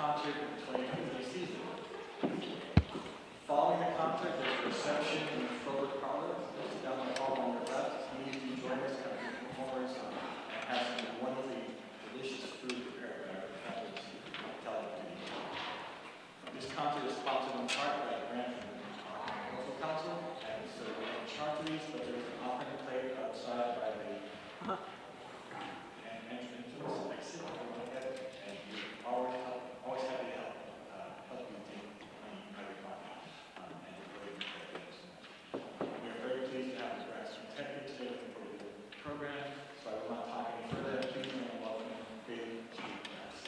concert in the 2023 season. Following the concert, there's a reception in the forward parlor, just down the hall on your left. Please do join us, come to the performers, and have some wonderfully delicious food prepared by our fabulous hospitality. This concert is sponsored in part by a grant from the local council, and so we have charcuteries, but there's an offering plate outside by the entrance exit. And we always happy to help you take private money and deploy your programs. We are very pleased to have the brass quintet here today for the program, so I will not talk any further. Please join me in welcoming David to the brass.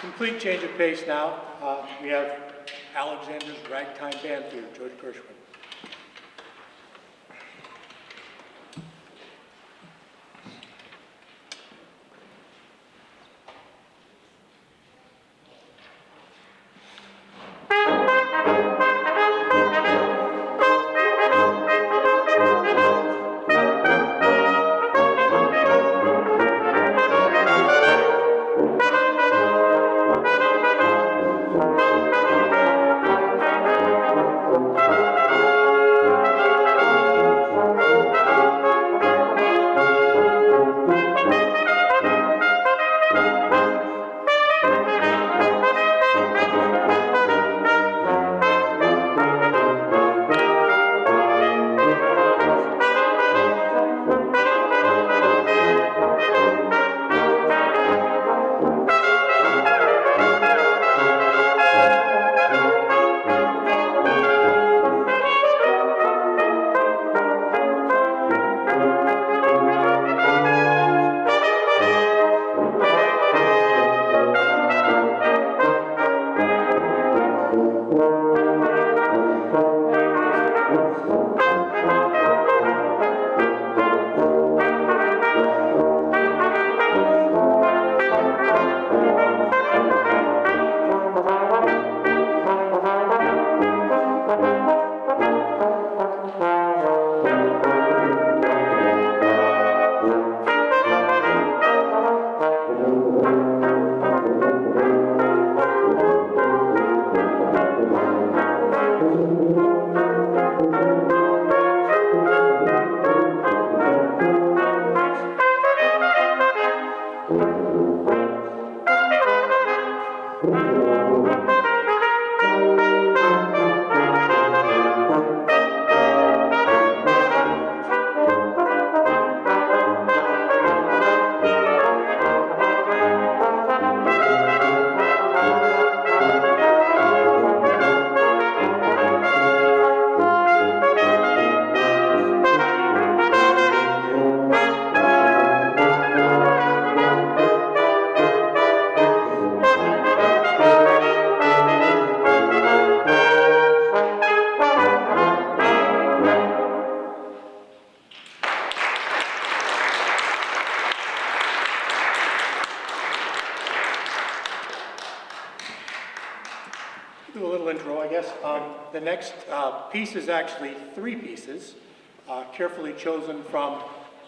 Complete change of pace now. We have Alexander's Ragtime Band here, George Gershwin. Do a little intro, I guess. The next piece is actually 3 pieces, carefully chosen from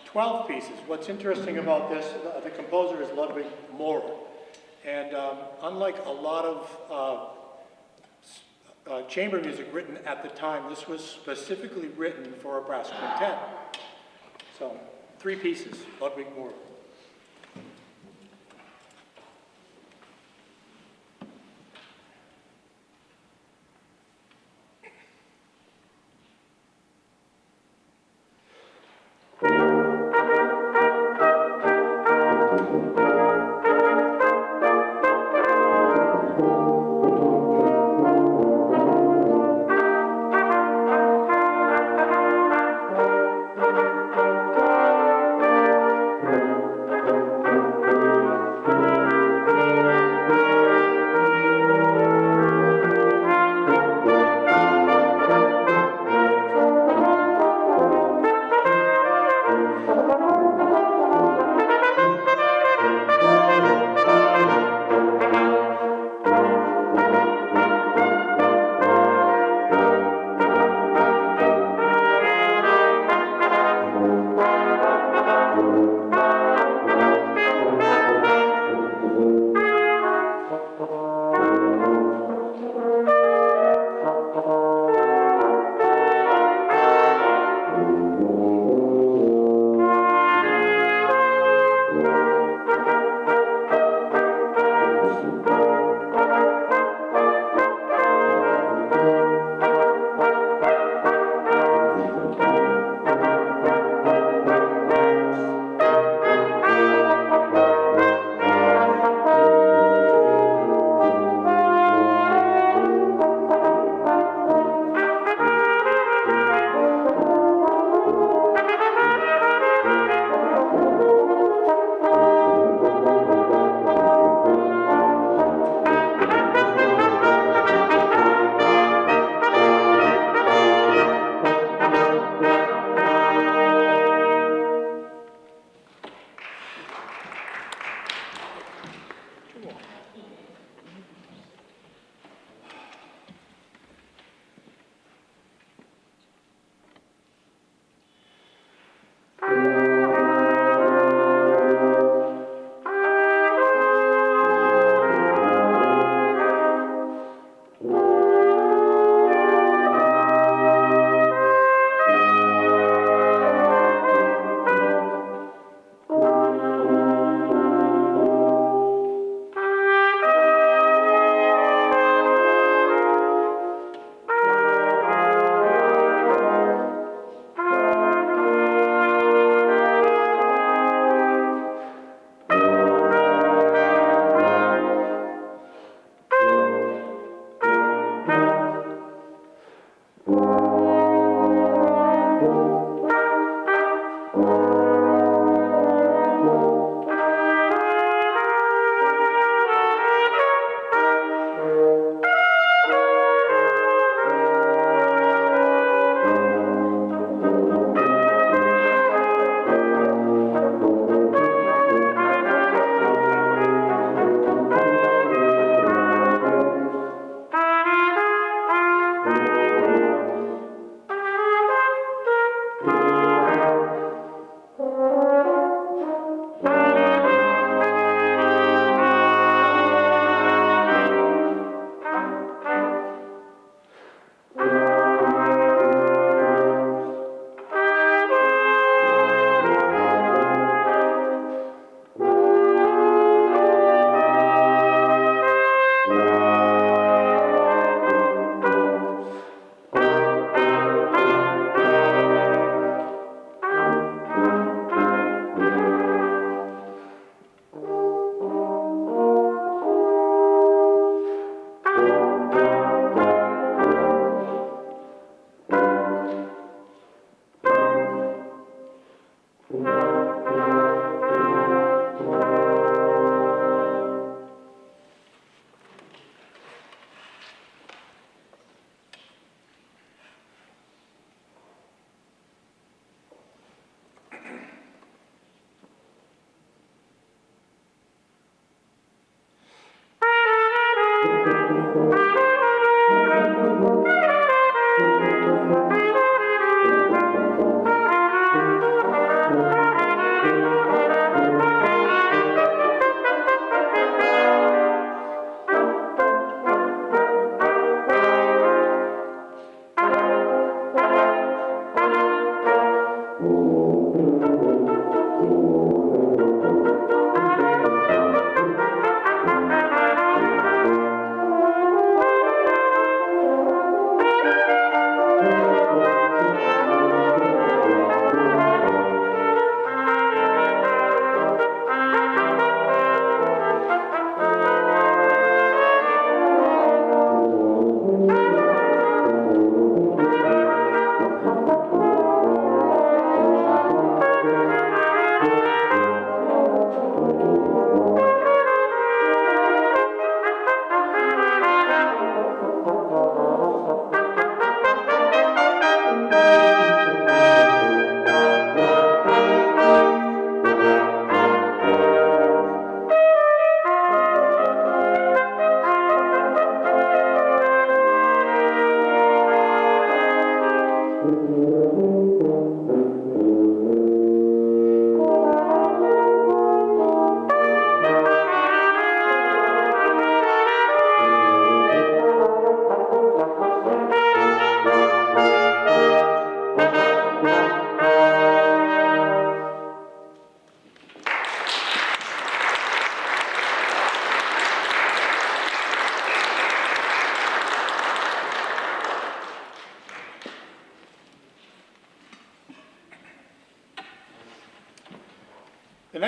12 pieces. What's interesting about this, the composer is Ludwig Mohr, and unlike a lot of chamber music written at the time, this was specifically written for a brass quintet. So, 3 pieces, Ludwig Mohr.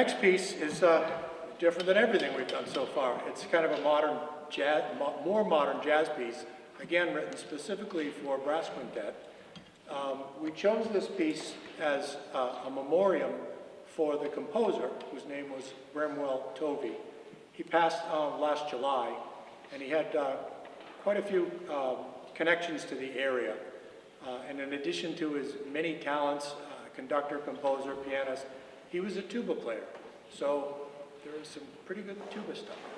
next piece is different than everything we've done so far. It's kind of a modern jazz, more modern jazz piece, again written specifically for brass quintet. We chose this piece as a memoriam for the composer, whose name was Bramwell Tovey. He passed last July, and he had quite a few connections to the area. And in addition to his many talents, conductor, composer, pianist, he was a tuba player. So there is some pretty good tuba stuff here.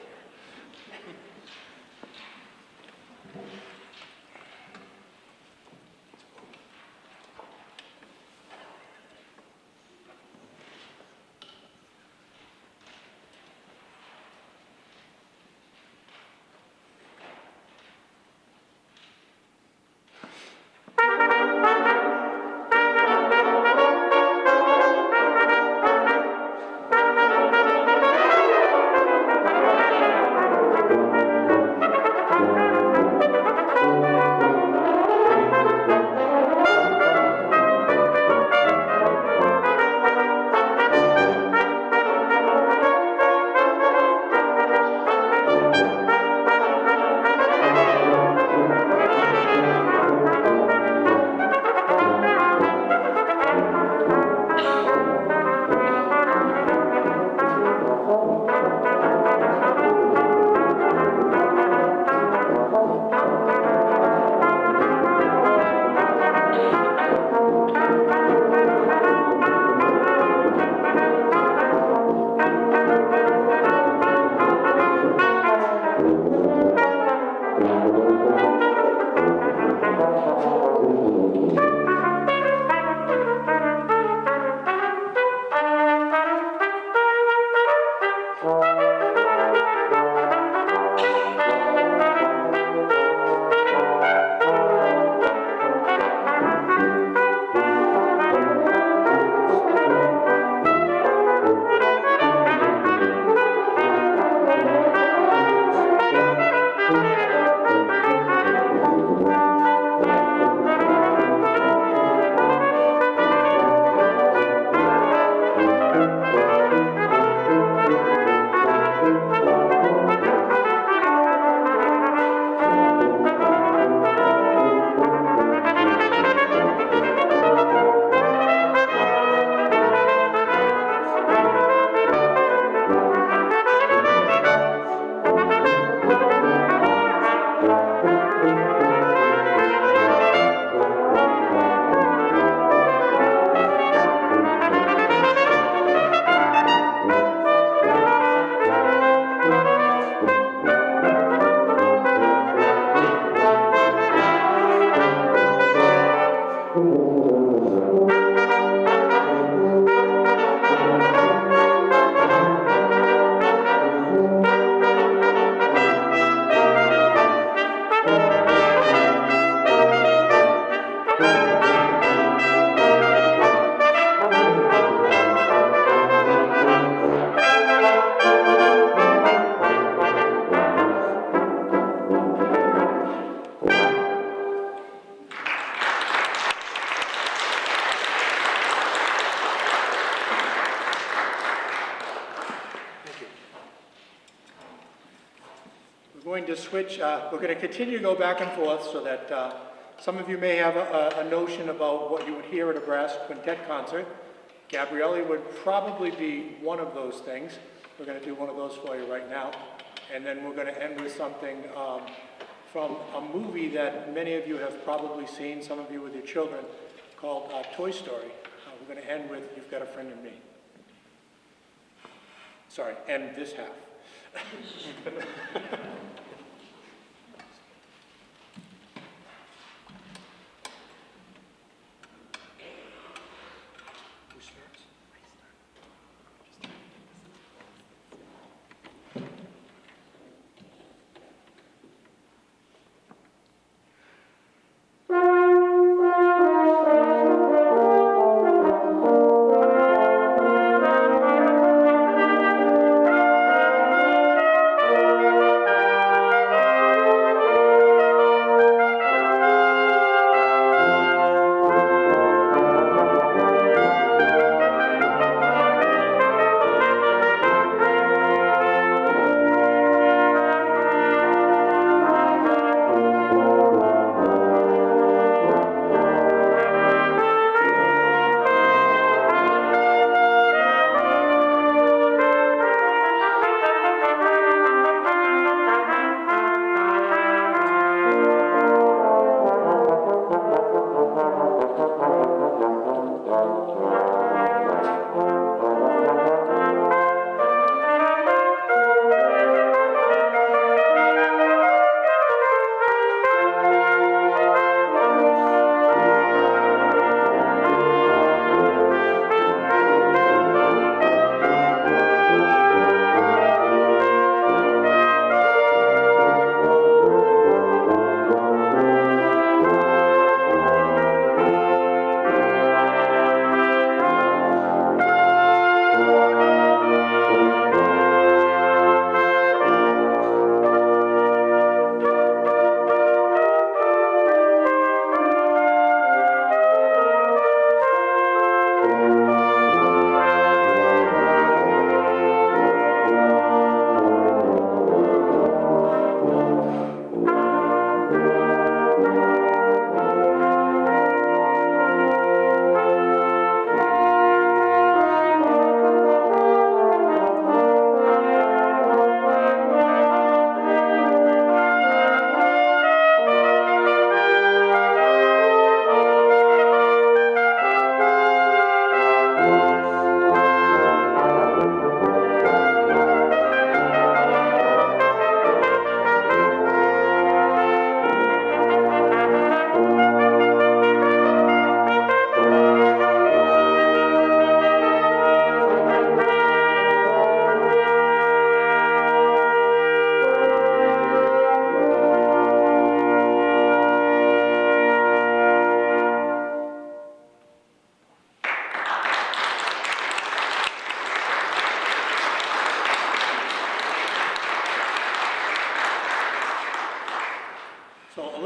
Going to switch, we're going to continue to go back and forth so that some of you may have a notion about what you would hear at a brass quintet concert. Gabrielli would probably be one of those things. We're going to do one of those for you right now. And then we're going to end with something from a movie that many of you have probably seen, some of you with your children, called Toy Story. We're going to end with You've Got a Friend in Me. Sorry, end this half.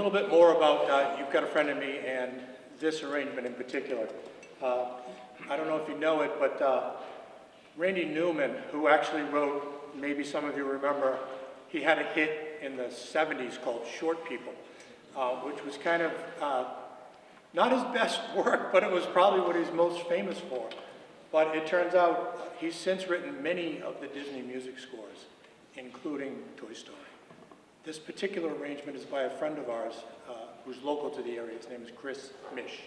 little bit more about You've Got a Friend in Me and this arrangement in particular. I don't know if you know it, but Randy Newman, who actually wrote, maybe some of you remember, he had a hit in the 70s called Short People, which was kind of not his best work, but it was probably what he's most famous for. But it turns out he's since written many of the Disney music scores, including Toy Story. This particular arrangement is by a friend of ours who's local to the area. His name is Chris Mish.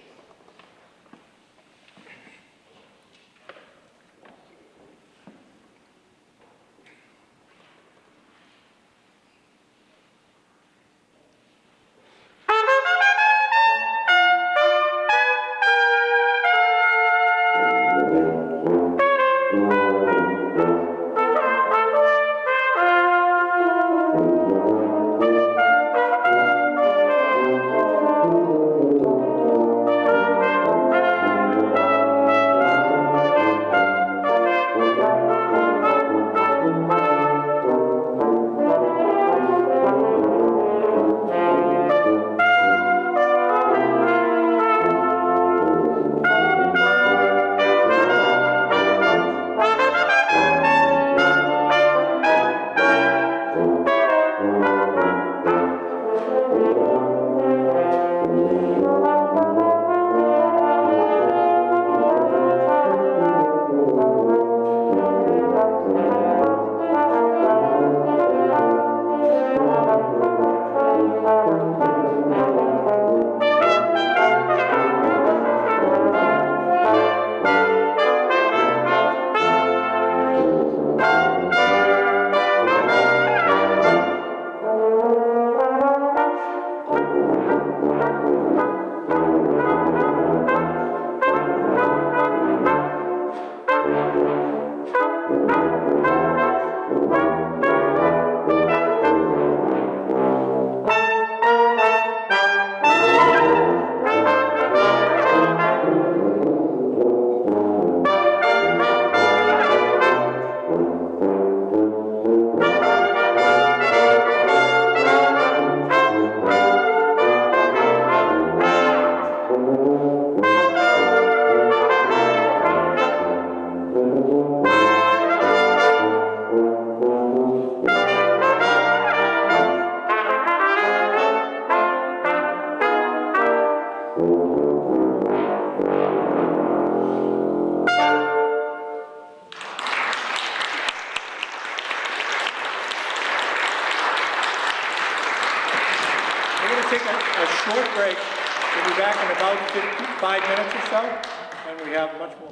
Take a short break. We'll be back in about 5 minutes or so, and we have much more.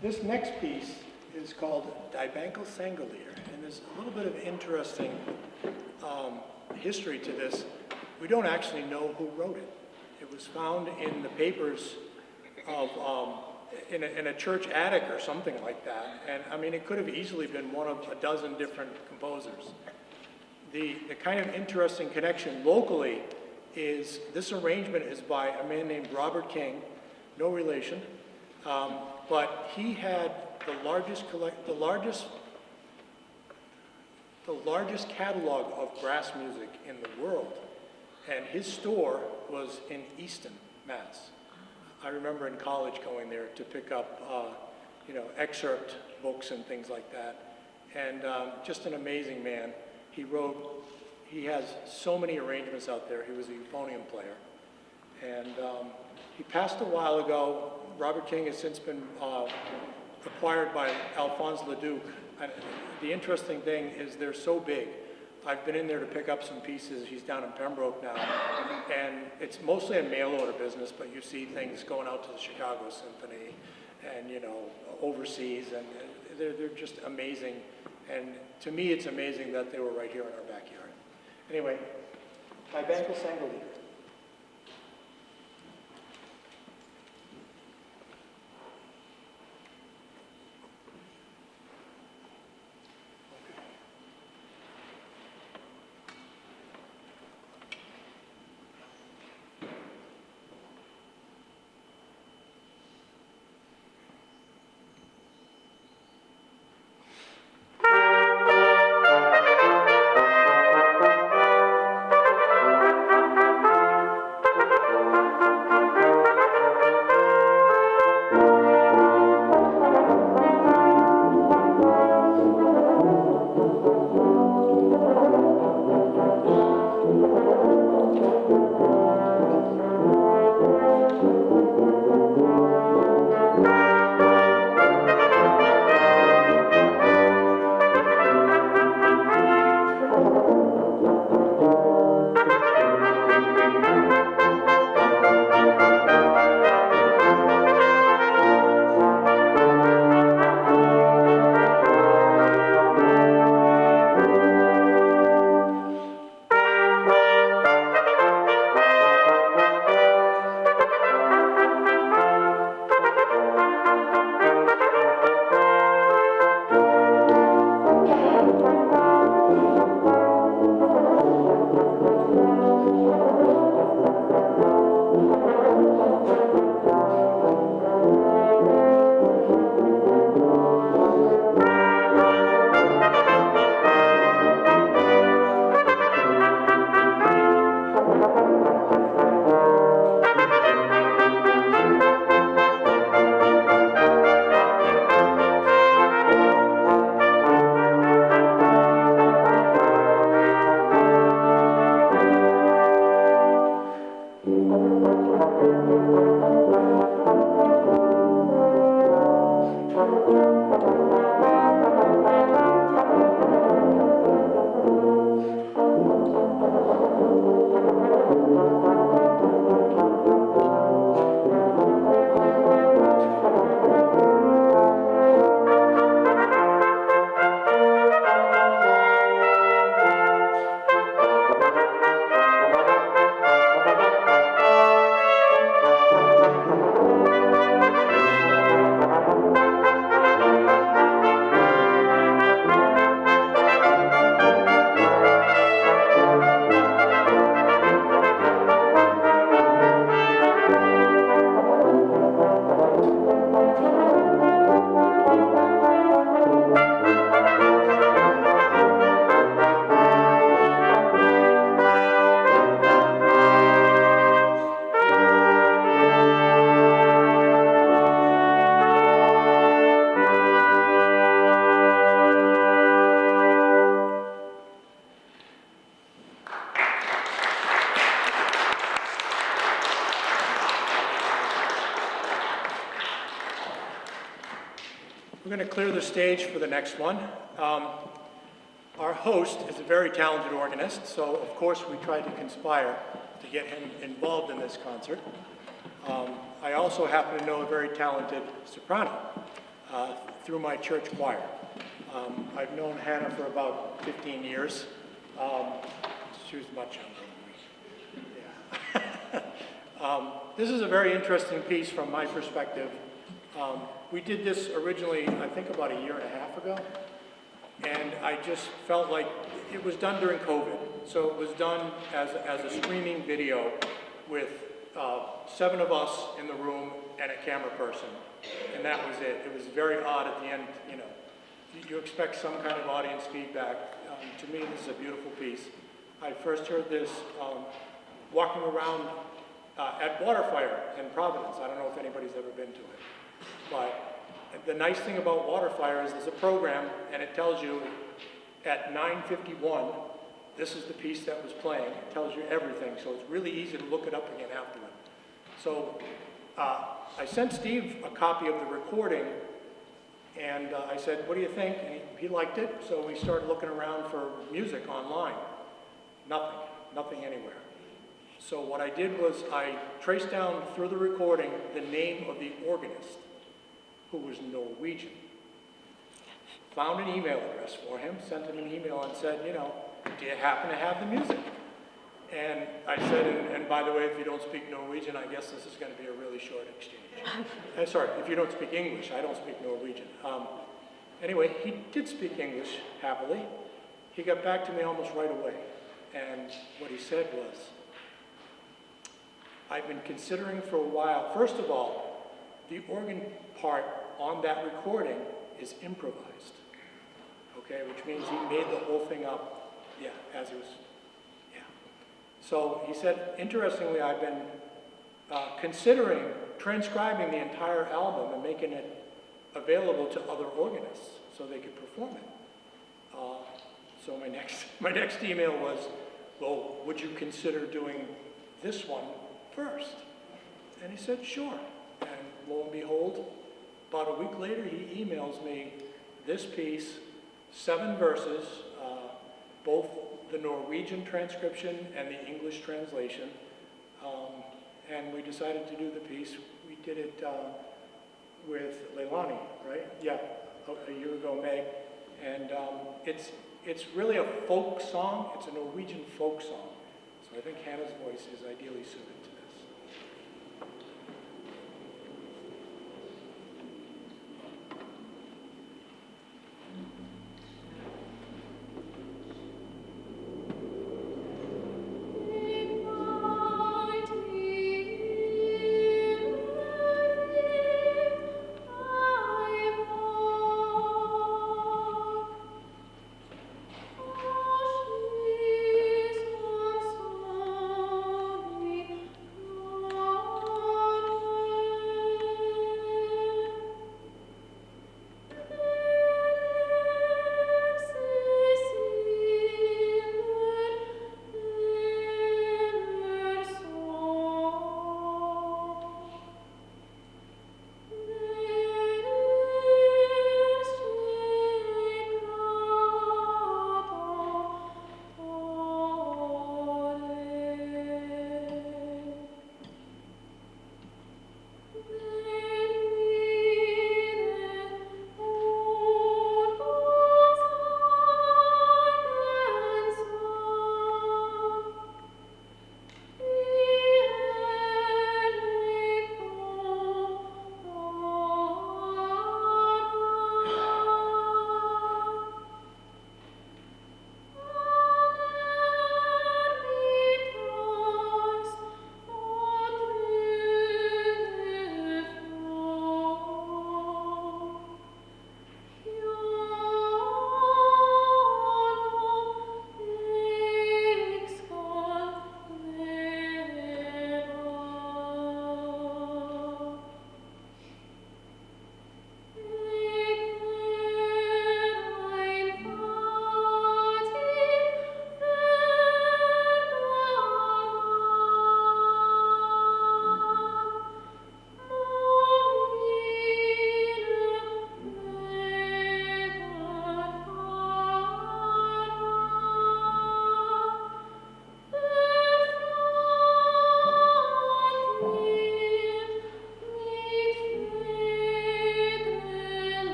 This next piece is called Evangelical Lutheran, and there's a little bit of interesting history to this. We don't actually know who wrote it. It was found in the papers of in a church attic or something like that, and I mean it could have easily been one of a dozen different composers. The kind of interesting connection locally is this arrangement is by a man named Robert King, no relation, but he had the largest catalog of brass music in the world, and his store was in Easton, Mass. I remember in college going there to pick up, excerpt books and things like that, and just an amazing man. He has so many arrangements out there. He was a euphonium player. And he passed a while ago. Robert King has since been acquired by Alphonse Leduc. And the interesting thing is they're so big. I've been in there to pick up some pieces. He's down in Pembroke now. And it's mostly a mail order business, but you see things going out to the Chicago Symphony and, overseas. And they're just amazing. And to me, it's amazing that they were right here in our backyard. Anyway, Evangelical Lutheran. going to clear the stage for the next one. Our host is a very talented organist, so of course we tried to conspire to get him involved in this concert. I also happen to know a very talented soprano through my church choir. I've known Hannah for about 15 years. She was much younger than me. Yeah. This is a very interesting piece from my perspective. We did this originally, I think about a year and a half ago, and I just felt like it was done during COVID. So it was done as a streaming video with 7 of us in the room and a camera person, and that was it. It was very odd at the end, you know. You expect some kind of audience feedback. To me, this is a beautiful piece. I first heard this walking around at White-Riveira in Providence. I don't know if anybody's ever been to it. But the nice thing about White-Riveira is there's a program, and it tells you at 9:51, this is the piece that was playing. It tells you everything, so it's really easy to look it up again afterward. So I sent Steve a copy of the recording, and I said, what do you think? And he liked it, so we started looking around for music online. Nothing anywhere. So what I did was I traced down through the recording the name of the organist, who was Norwegian. Found an email address for him, sent him an email and said, you know, do you happen to have the music? And I said, and by the way, if you don't speak Norwegian, I guess this is going to be a really short exchange. Sorry, if you don't speak English, I don't speak Norwegian. Anyway, he did speak English happily. He got back to me almost right away. And what he said was, I've been considering for a while, first of all, the organ part on that recording is improvised, okay, which means he made the whole thing up, yeah, as it was, yeah. So he said, interestingly, I've been considering transcribing the entire album and making it available to other organists so they could perform it. So my next email was, well, would you consider doing this one first? And he said, sure. And lo and behold, about a week later, he emails me this piece, 7 verses, both the Norwegian transcription and the English translation. And we decided to do the piece. We did it with Leilani, right? Yeah, a year ago, May. And it's really a folk song. It's a Norwegian folk song. So I think Hannah's voice is ideally suited to this.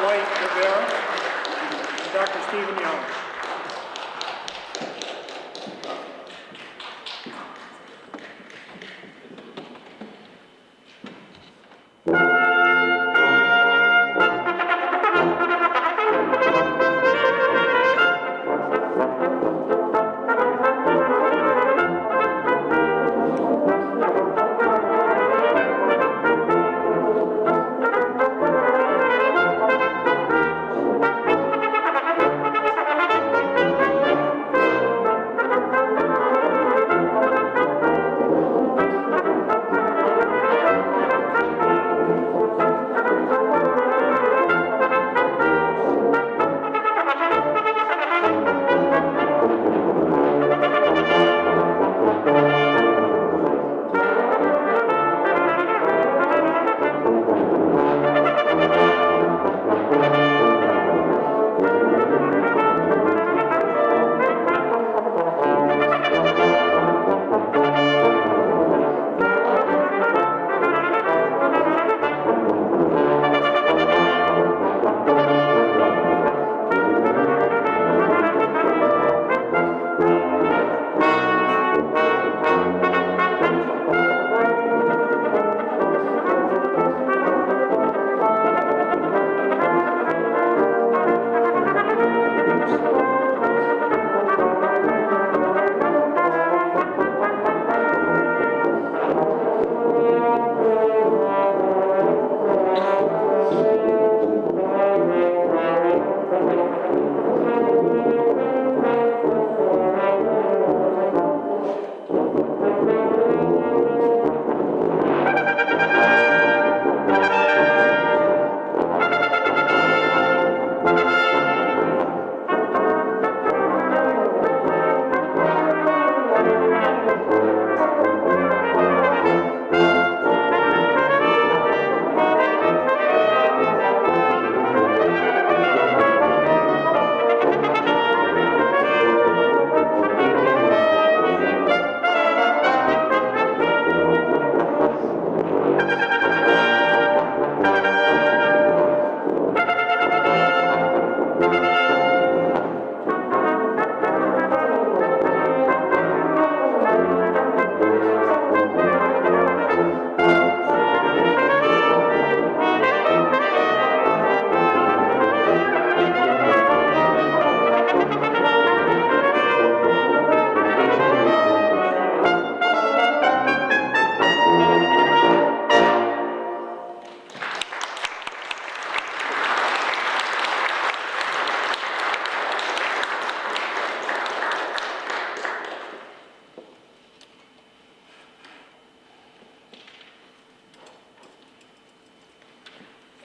White-Riveira and Dr. Stephen Young.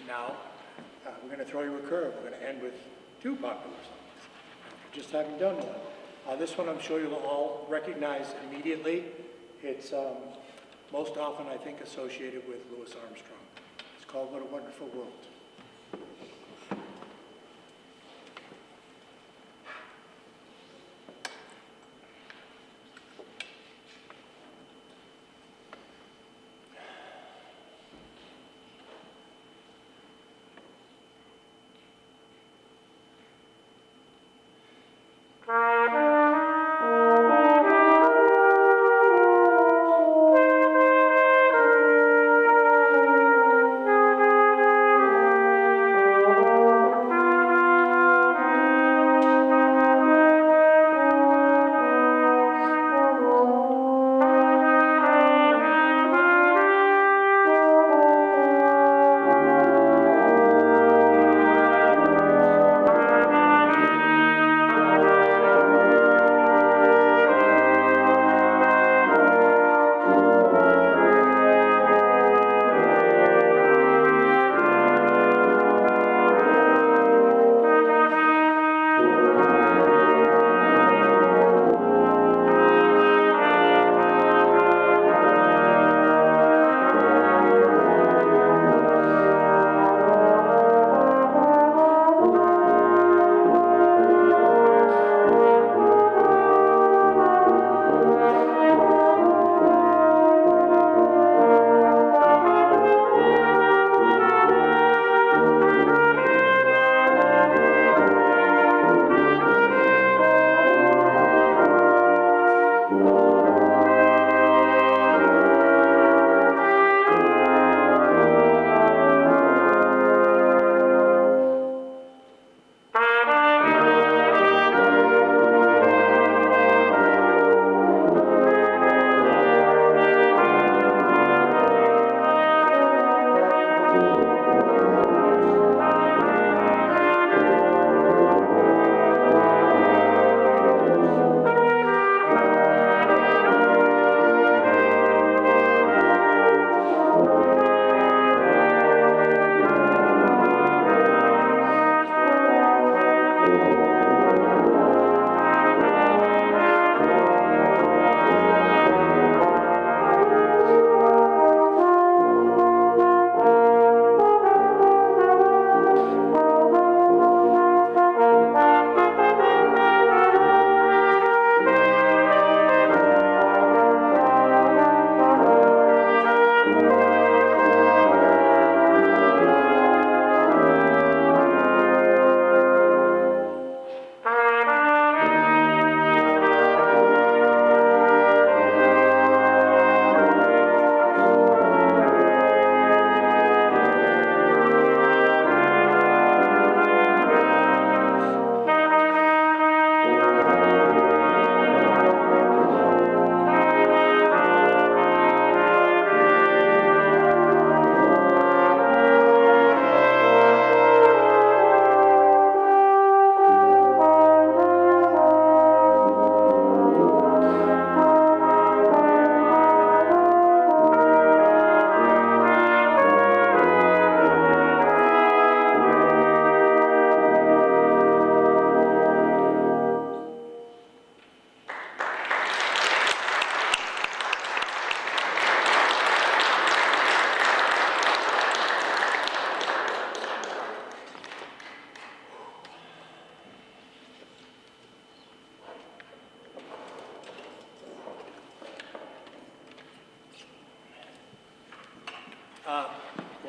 Now, we're going to throw you a curve. We're going to end with two popular songs, just having done one. This one I'm sure you'll all recognize immediately. It's most often, I think, associated with Louis Armstrong. It's called What a Wonderful World.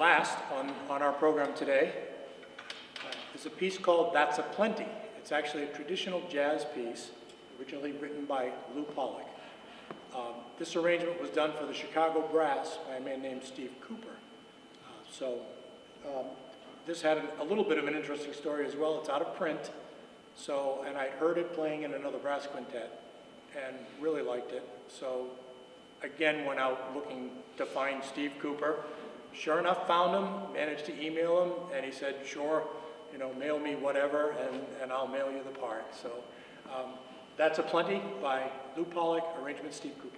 last on our program today is a piece called That's a Plenty. It's actually a traditional jazz piece, originally written by Lou Pollack. This arrangement was done for the Chicago Brass by a man named Steve Cooper. This had a little bit of an interesting story as well. It's out of print, and I heard it playing in another brass quintet and really liked it. So again, went out looking to find Steve Cooper. Sure enough, found him, managed to email him, and he said, sure, mail me whatever, and I'll mail you the part. So That's a Plenty by Lou Pollack, arrangement Steve Cooper.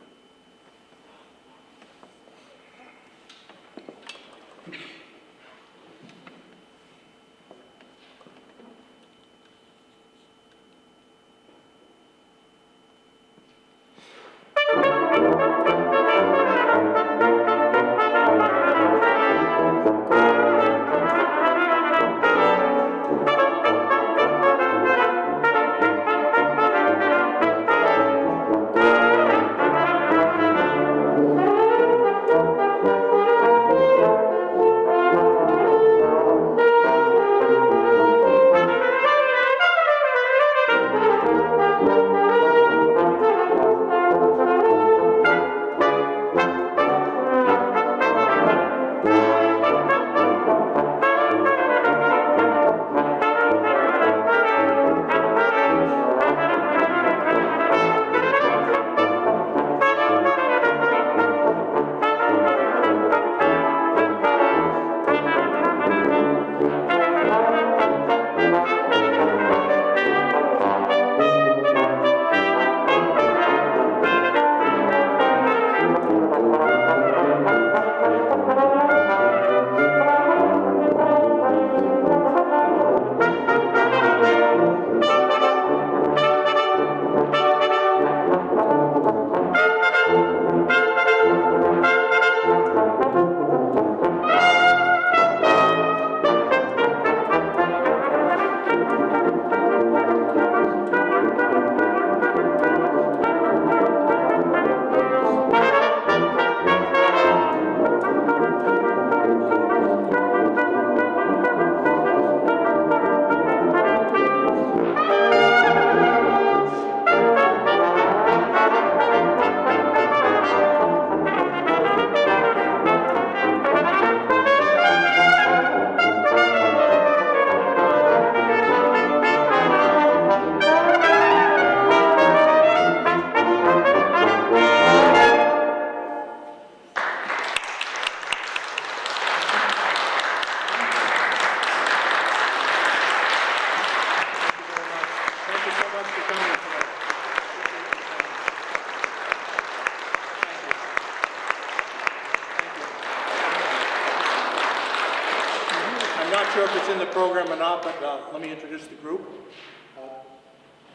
Not sure if it's in the program or not, but let me introduce the group.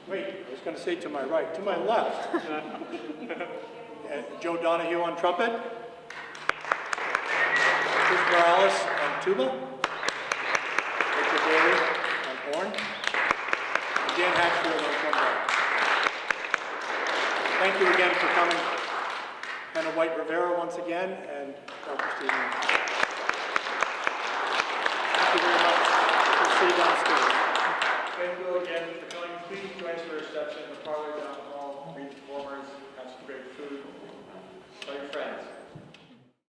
Wait, I was going to say to my right, to my left. Joe Donahue on trumpet. Chris Morales on tuba. Richard Bailey on horn. And Dan Hatchfield on trombone. Thank you again for coming. Anne White-Riveira once again, and Dr. Stephen. Thank you very much. We'll see you downstairs. Thank you again for coming. Please join us for a reception in the parlor down the hall.